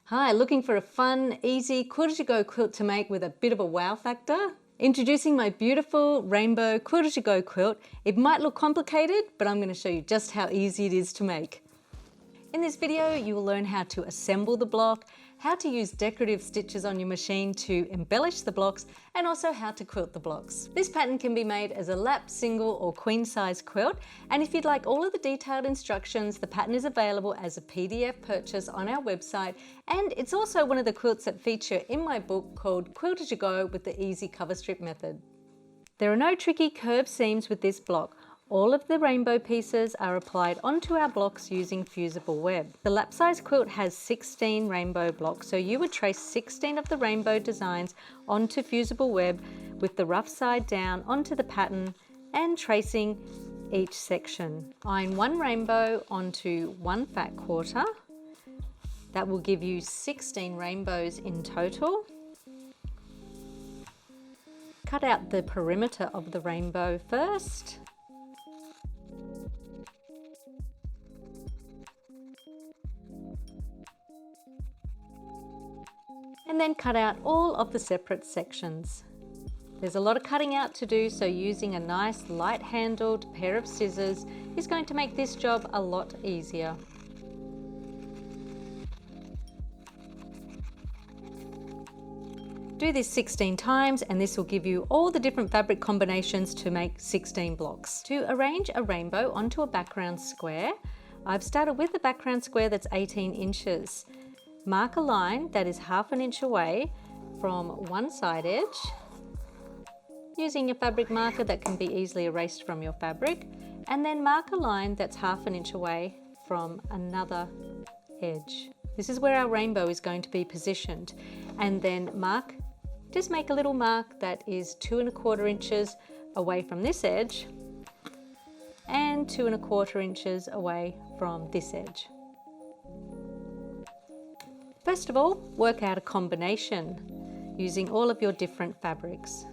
Hi, looking for a fun, easy Quilt-as-you-go quilt to make with a bit of a wow factor? Introducing my beautiful Rainbow Quilt-as-you-go quilt. It might look complicated, but I'm going to show you just how easy it is to make. In this video, you will learn how to assemble the block, how to use decorative stitches on your machine to embellish the blocks, and also how to quilt the blocks. This pattern can be made as a lap, single, or queen size quilt. And if you'd like all of the detailed instructions, the pattern is available as a PDF purchase on our website. And it's also one of the quilts that feature in my book called Quilt-as-you-go with the easy cover strip method. There are no tricky curved seams with this block. All of the rainbow pieces are applied onto our blocks using fusible web. The lap size quilt has 16 rainbow blocks, so you would trace 16 of the rainbow designs onto fusible web with the rough side down onto the pattern and tracing each section. Iron one rainbow onto one fat quarter. That will give you 16 rainbows in total. Cut out the perimeter of the rainbow first. And then cut out all of the separate sections. There's a lot of cutting out to do, so using a nice light-handled pair of scissors is going to make this job a lot easier. Do this 16 times and this will give you all the different fabric combinations to make 16 blocks. To arrange a rainbow onto a background square, I've started with a background square that's 18 inches. Mark a line that is ½ an inch away from one side edge using a fabric marker that can be easily erased from your fabric, and then mark a line that's ½ an inch away from another edge. This is where our rainbow is going to be positioned, and then just make a little mark that is 2¼ inches away from this edge and 2¼ inches away from this edge. First of all, work out a combination using all of your different fabrics.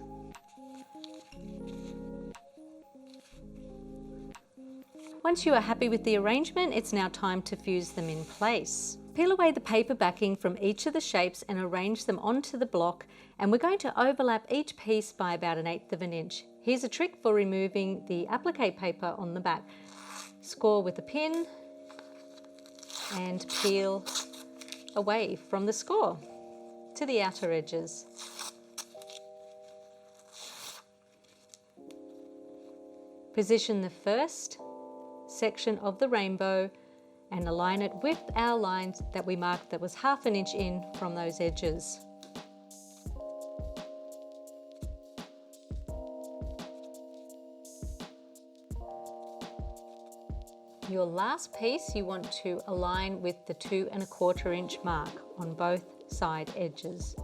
Once you are happy with the arrangement, it's now time to fuse them in place. Peel away the paper backing from each of the shapes and arrange them onto the block, and we're going to overlap each piece by about 1/8 of an inch. Here's a trick for removing the applique paper on the back. Score with a pin and peel away from the score to the outer edges. Position the first section of the rainbow and align it with our lines that we marked that was ½ an inch in from those edges. Your last piece you want to align with the 2¼ inch mark on both side edges.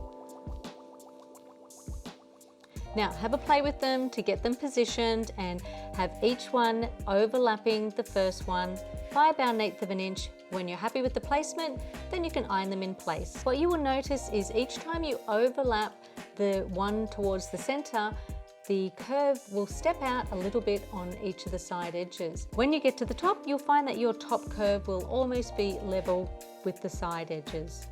Now have a play with them to get them positioned and have each one overlapping the first one by about 1/8 of an inch. When you're happy with the placement, then you can iron them in place. What you will notice is each time you overlap the one towards the center, the curve will step out a little bit on each of the side edges. When you get to the top, you'll find that your top curve will almost be level with the side edges.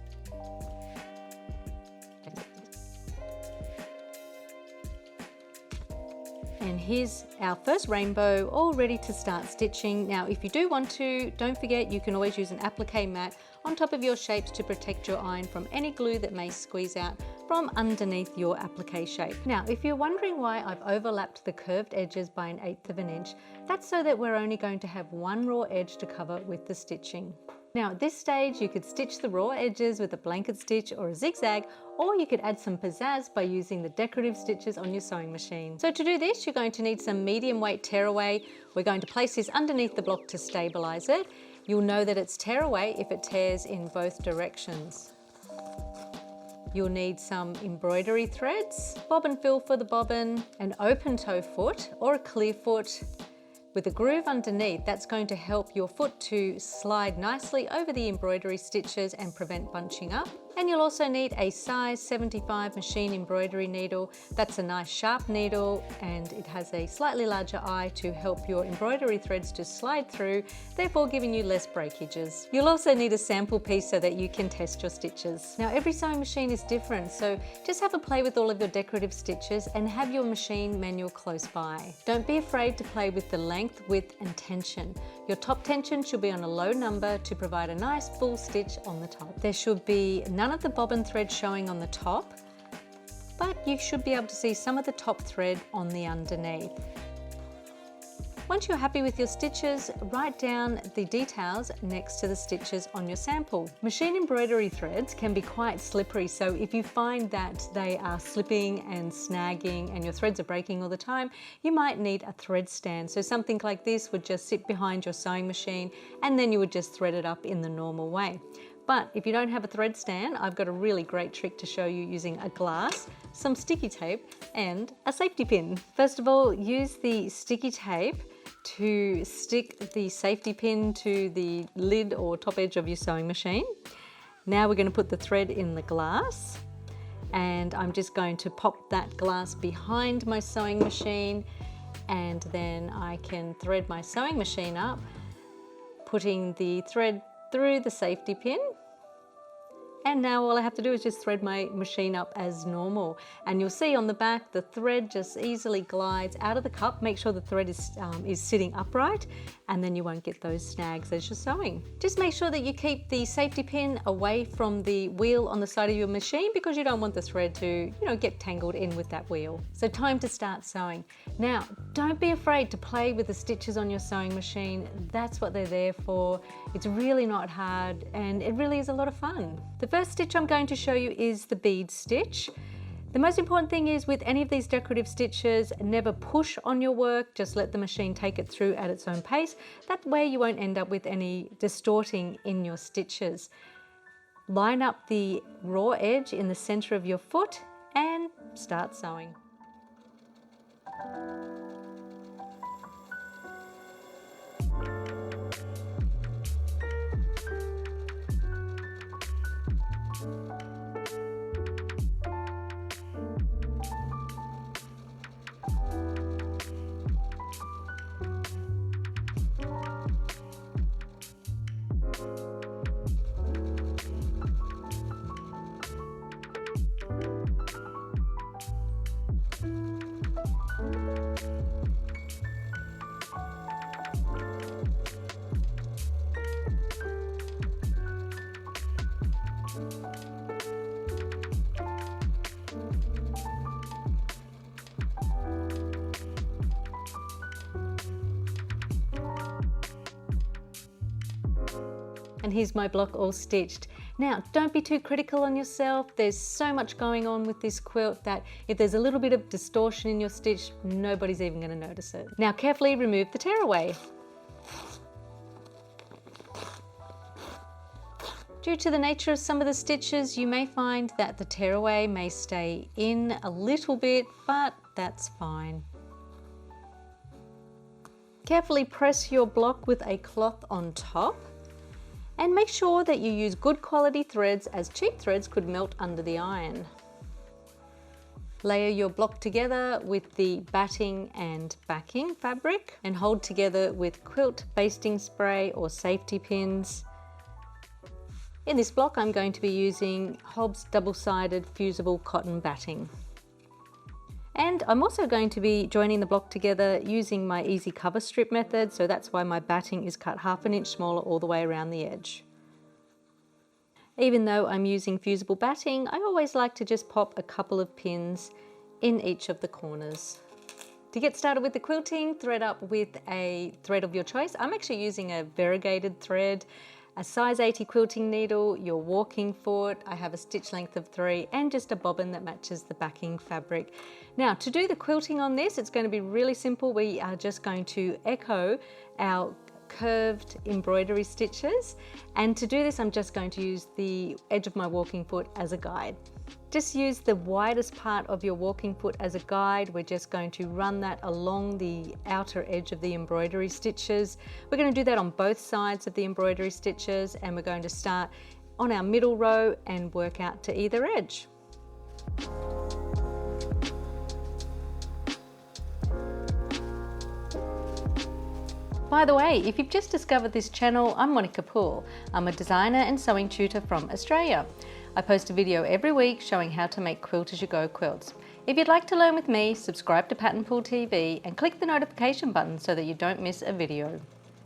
And here's our first rainbow all ready to start stitching. Now, if you do want to, don't forget you can always use an applique mat on top of your shapes to protect your iron from any glue that may squeeze out from underneath your applique shape. Now, if you're wondering why I've overlapped the curved edges by 1/8 of an inch, that's so that we're only going to have one raw edge to cover with the stitching. Now at this stage you could stitch the raw edges with a blanket stitch or a zigzag, or you could add some pizzazz by using the decorative stitches on your sewing machine. So to do this, you're going to need some medium weight Tearaway. We're going to place this underneath the block to stabilize it. You'll know that it's Tearaway if it tears in both directions. You'll need some embroidery threads, bobbin fill for the bobbin, an open toe foot or a clear foot with a groove underneath. That's going to help your foot to slide nicely over the embroidery stitches and prevent bunching up. And you'll also need a size 75 machine embroidery needle. That's a nice sharp needle and it has a slightly larger eye to help your embroidery threads to slide through, therefore giving you less breakages. You'll also need a sample piece so that you can test your stitches. Now every sewing machine is different, so just have a play with all of your decorative stitches and have your machine manual close by. Don't be afraid to play with the length, width and tension. Your top tension should be on a low number to provide a nice full stitch on the top. There should be none of the bobbin thread showing on the top, but you should be able to see some of the top thread on the underneath. Once you're happy with your stitches, write down the details next to the stitches on your sample. Machine embroidery threads can be quite slippery, so if you find that they are slipping and snagging and your threads are breaking all the time, you might need a thread stand. So something like this would just sit behind your sewing machine and then you would just thread it up in the normal way. But if you don't have a thread stand, I've got a really great trick to show you using a glass, some sticky tape and a safety pin. First of all, use the sticky tape to stick the safety pin to the lid or top edge of your sewing machine. Now we're going to put the thread in the glass and I'm just going to pop that glass behind my sewing machine and then I can thread my sewing machine up, putting the thread through the safety pin. And now all I have to do is just thread my machine up as normal. And you'll see on the back, the thread just easily glides out of the cup. Make sure the thread is sitting upright and then you won't get those snags as you're sewing. Just make sure that you keep the safety pin away from the wheel on the side of your machine because you don't want the thread to, get tangled in with that wheel. So time to start sewing. Now, don't be afraid to play with the stitches on your sewing machine. That's what they're there for. It's really not hard and it really is a lot of fun. The first stitch I'm going to show you is the bead stitch. The most important thing is with any of these decorative stitches, never push on your work, just let the machine take it through at its own pace. That way you won't end up with any distorting in your stitches. Line up the raw edge in the center of your foot and start sewing. And here's my block all stitched. Now, don't be too critical on yourself. There's so much going on with this quilt that if there's a little bit of distortion in your stitch, nobody's even going to notice it. Now, carefully remove the tearaway. Due to the nature of some of the stitches, you may find that the tearaway may stay in a little bit, but that's fine. Carefully press your block with a cloth on top. And make sure that you use good quality threads as cheap threads could melt under the iron. Layer your block together with the batting and backing fabric and hold together with quilt basting spray or safety pins. In this block I'm going to be using Hobbs double-sided fusible cotton batting. And I'm also going to be joining the block together using my easy cover strip method, so that's why my batting is cut 1/2 inch smaller all the way around the edge. Even though I'm using fusible batting, I always like to just pop a couple of pins in each of the corners. To get started with the quilting, thread up with a thread of your choice. I'm actually using a variegated thread, a size 80 quilting needle, your walking foot, I have a stitch length of 3 and just a bobbin that matches the backing fabric. Now to do the quilting on this, it's going to be really simple. We are just going to echo our curved embroidery stitches, and to do this I'm just going to use the edge of my walking foot as a guide. Just use the widest part of your walking foot as a guide. We're just going to run that along the outer edge of the embroidery stitches. We're going to do that on both sides of the embroidery stitches, and we're going to start on our middle row and work out to either edge. By the way, if you've just discovered this channel, I'm Monica Poole. I'm a designer and sewing tutor from Australia. I post a video every week showing how to make quilt-as-you-go quilts. If you'd like to learn with me, subscribe to Pattern Pool TV and click the notification button so that you don't miss a video.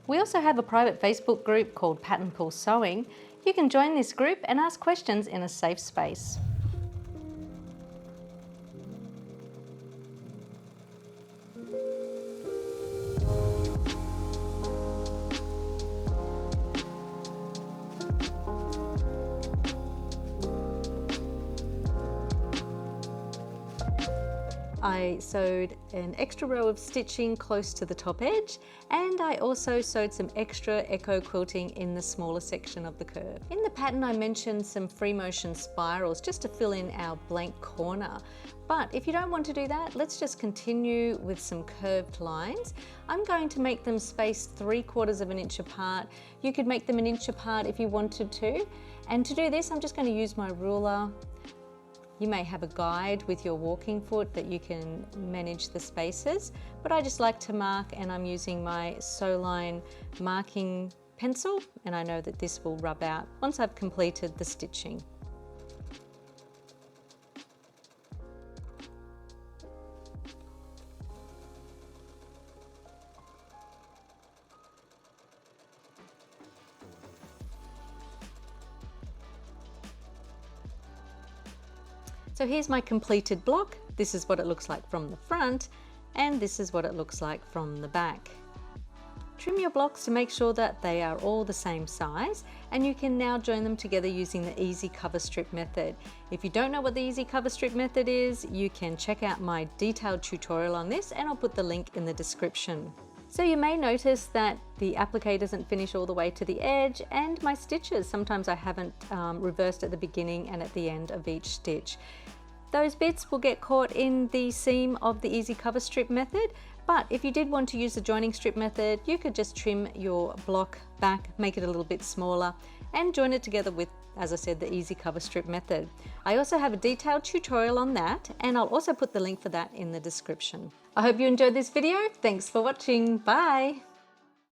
We also have a private Facebook group called Pattern Pool Sewing. You can join this group and ask questions in a safe space. I sewed an extra row of stitching close to the top edge, and I also sewed some extra echo quilting in the smaller section of the curve. In the pattern I mentioned some free motion spirals just to fill in our blank corner. But if you don't want to do that, let's just continue with some curved lines. I'm going to make them spaced 3/4 of an inch apart. You could make them an inch apart if you wanted to. And to do this, I'm just going to use my ruler. You may have a guide with your walking foot that you can manage the spaces, but I just like to mark, and I'm using my Sewline marking pencil, and I know that this will rub out once I've completed the stitching. So here's my completed block. This is what it looks like from the front, and this is what it looks like from the back. Trim your blocks to make sure that they are all the same size, and you can now join them together using the easy cover strip method. If you don't know what the easy cover strip method is, you can check out my detailed tutorial on this, and I'll put the link in the description. So you may notice that the applique doesn't finish all the way to the edge, and my stitches, sometimes I haven't reversed at the beginning and at the end of each stitch. Those bits will get caught in the seam of the easy cover strip method, but if you did want to use the joining strip method, you could just trim your block back, make it a little bit smaller, and join it together with, as I said, the easy cover strip method. I also have a detailed tutorial on that, and I'll also put the link for that in the description. I hope you enjoyed this video. Thanks for watching. Bye.